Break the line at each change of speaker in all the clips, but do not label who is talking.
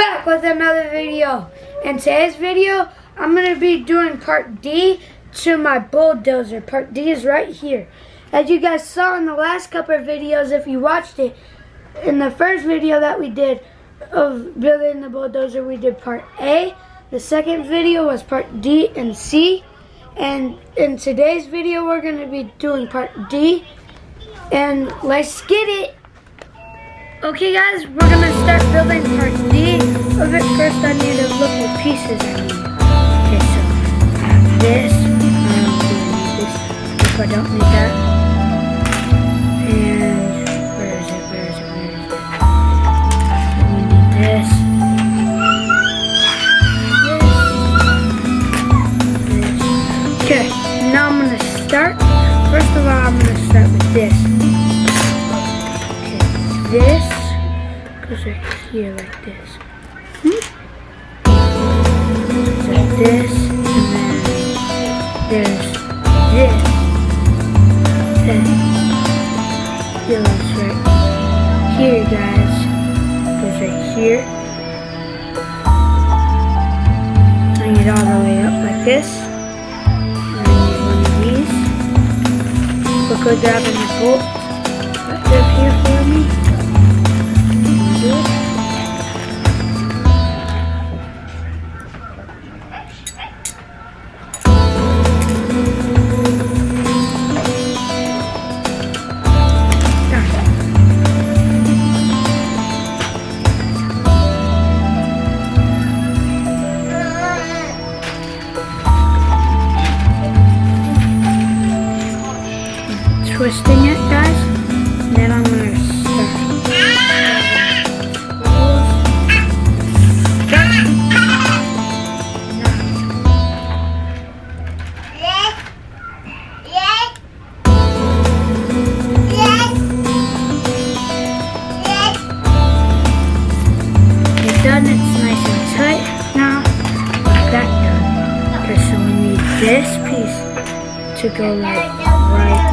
back with another video. In today's video, I'm going to be doing part D to my Bulldozer. Part D is right here. As you guys saw in the last couple of videos, if you watched it, in the first video that we did of building the Bulldozer, we did part A. The second video was part D and C. And in today's video, we're going to be doing part D. And let's get it. Okay guys, we're going to start building part D of it. First I need to look what pieces I need. Okay, so I have this. I don't really need this if I don't need that. And where is it? We need this. This. Okay, now I'm going to start. First of all, I'm going to start with this. This goes right here like this. So this, and then there's this. Then it goes right here, guys. Goes right here. Bring it all the way up like this. And then you need one of these. Quickly grabbing the bolt right up here for me. Twisting it, guys, and then I'm going to start. It's done, it's nice and tight now. Got that done. Okay, so we need this piece to go like right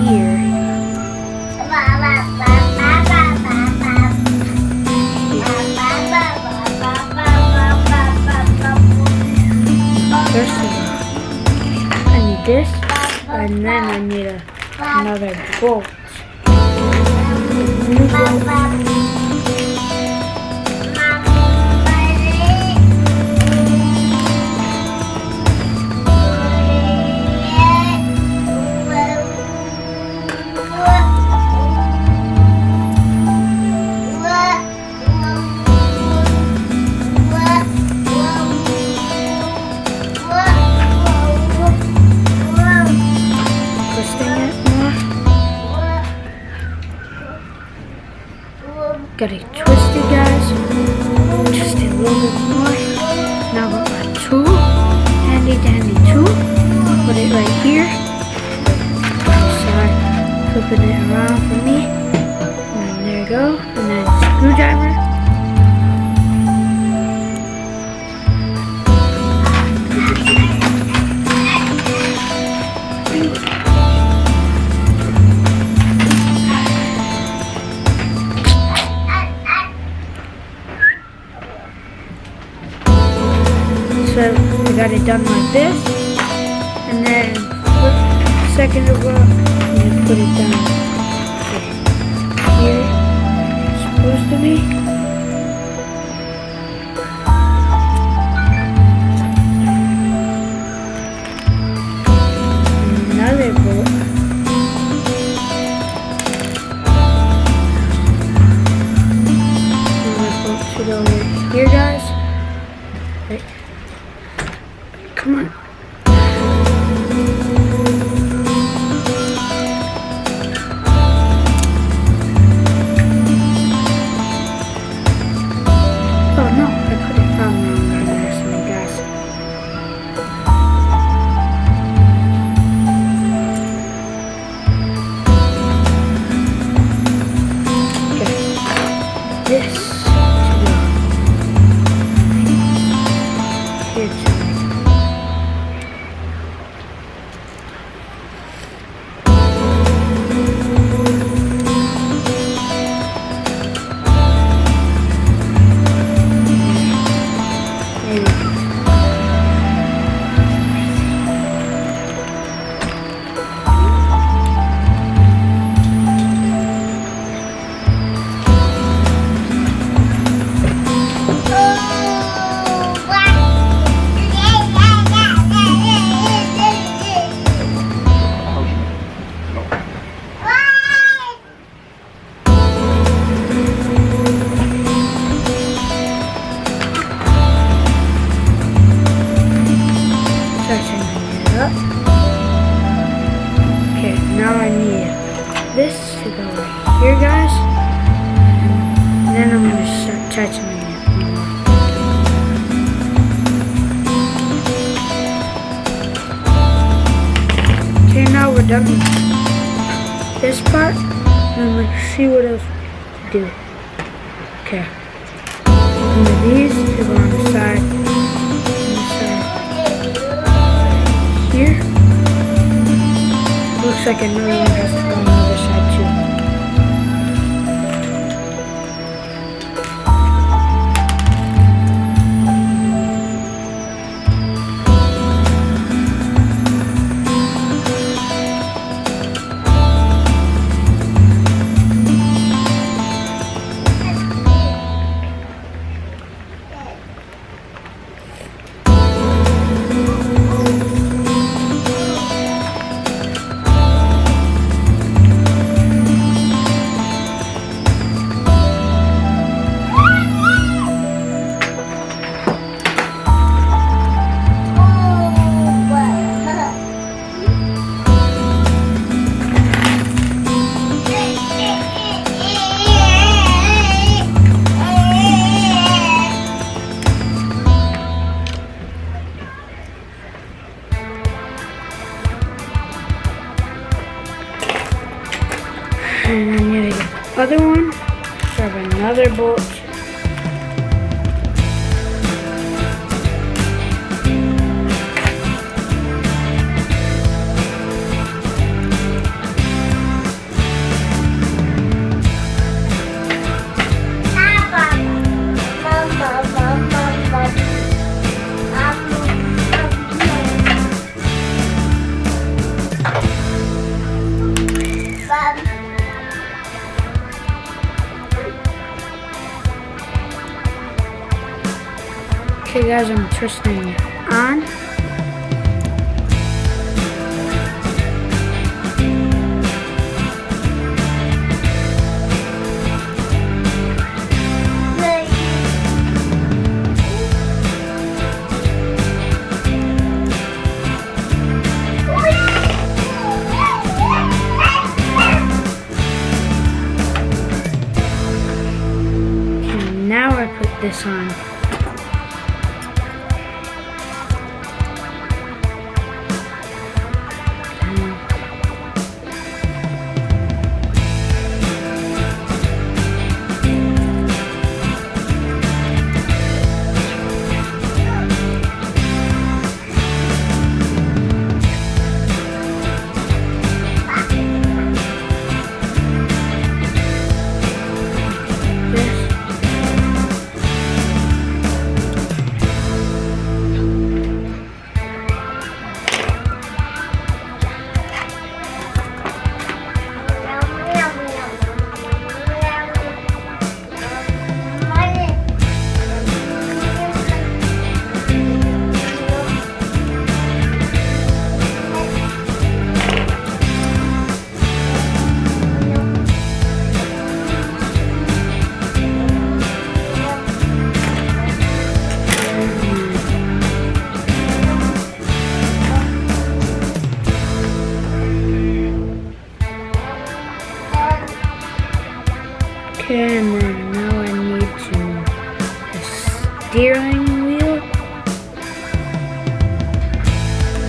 here. First of all, I need this, and then I need another bolt. New bolt. Got it twisted, guys. Just a little bit more. Now got my tool, handy dandy tool. Put it right here. Start flipping it around for me. And there you go. And then screwdriver. So I got it done like this, and then second of all, I'm going to put it down here. It's supposed to be. Another bolt. I'm going to put it over here, guys. Right. Come on. Oh no, I put it down wrong right there, sorry guys. Okay. This to here to guys. And then I'm going to start tightening it more. Okay, now we're done with this part. And let's see what else to do. Okay. One of these to go on the side. Here. Looks like another one has to go on the other side too. And then you get the other one, grab another bolt. Okay guys, I'm twisting it on. And now I put this on. Okay, and then now I need the steering wheel.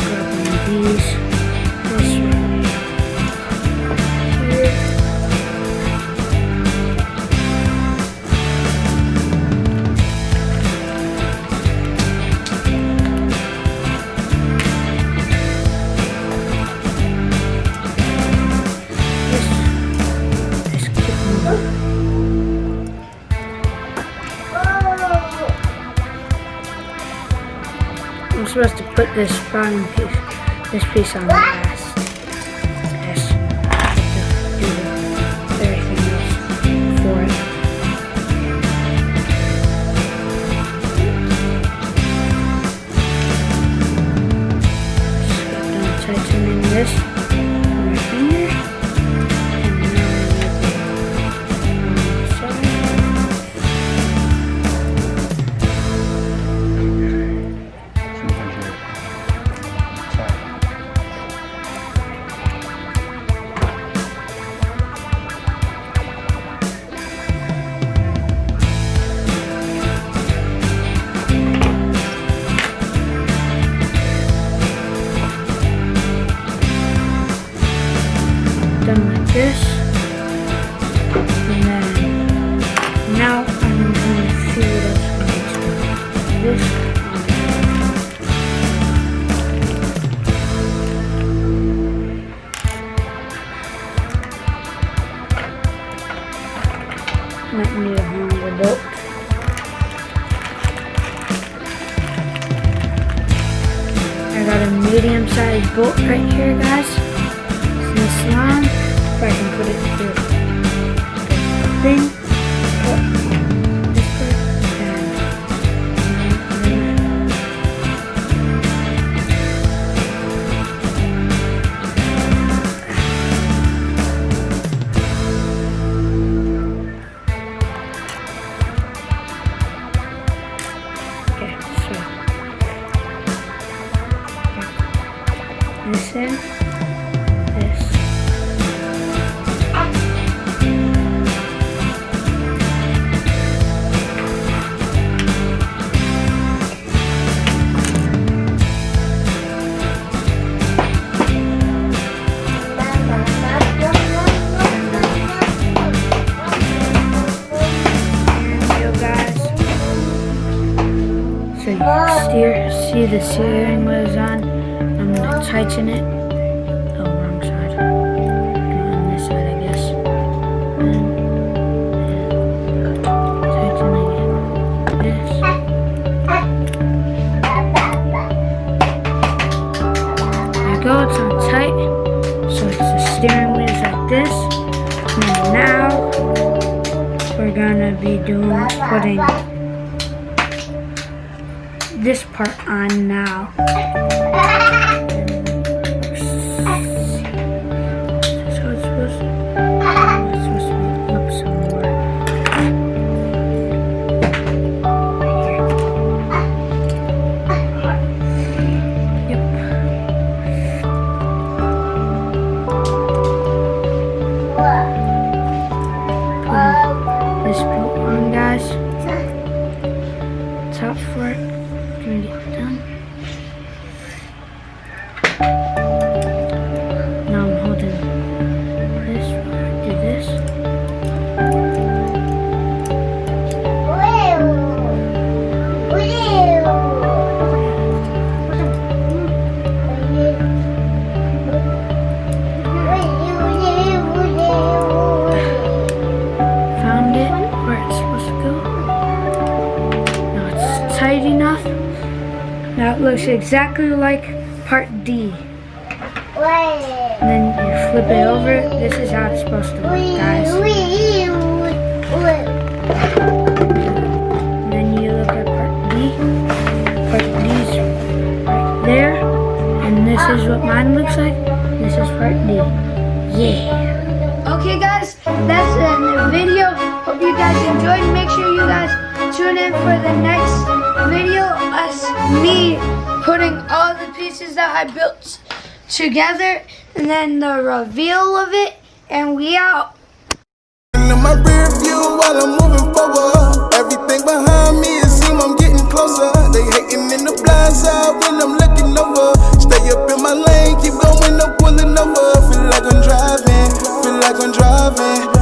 Grab one of these. This right here. Let's keep moving. I'm supposed to put this bottom piece, this piece on last. Yes, I have to do everything else for it. Just got done tightening this with my finger, and now I need the Might need a longer bolt. I got a medium-sized bolt right here, guys. It's this long. If I can put it through this thing. Put this part this in, this. So you see the steering wheel is on. I'm gonna tighten it. Oh, wrong side. On this side, I guess. And tightening it. This. There you go. It's on tight. So it's the steering wheel is like this. And now we're gonna be putting this part on now. So it's supposed to be up somewhere. Yep. Put this bolt on, guys. Top for it. Gonna get it done. Now I'm holding this, do this. Found it where it's supposed to go. Now it's tight enough. Now it looks exactly like part D. And then you flip it over. This is how it's supposed to look, guys. And then you look at part D. Part D's right there. And this is what mine looks like. This is part D. Yeah. Okay, guys, that's the video. Hope you guys enjoyed. Make sure you guys tune in for the next video. Me putting all the pieces that I built together, and then the reveal of it, and we out.
In my rear view while I'm moving forward, everything behind me it seems I'm getting closer. They hating in the blind side when I'm looking over. Stay up in my lane, keep going, no pulling over. Feel like I'm driving.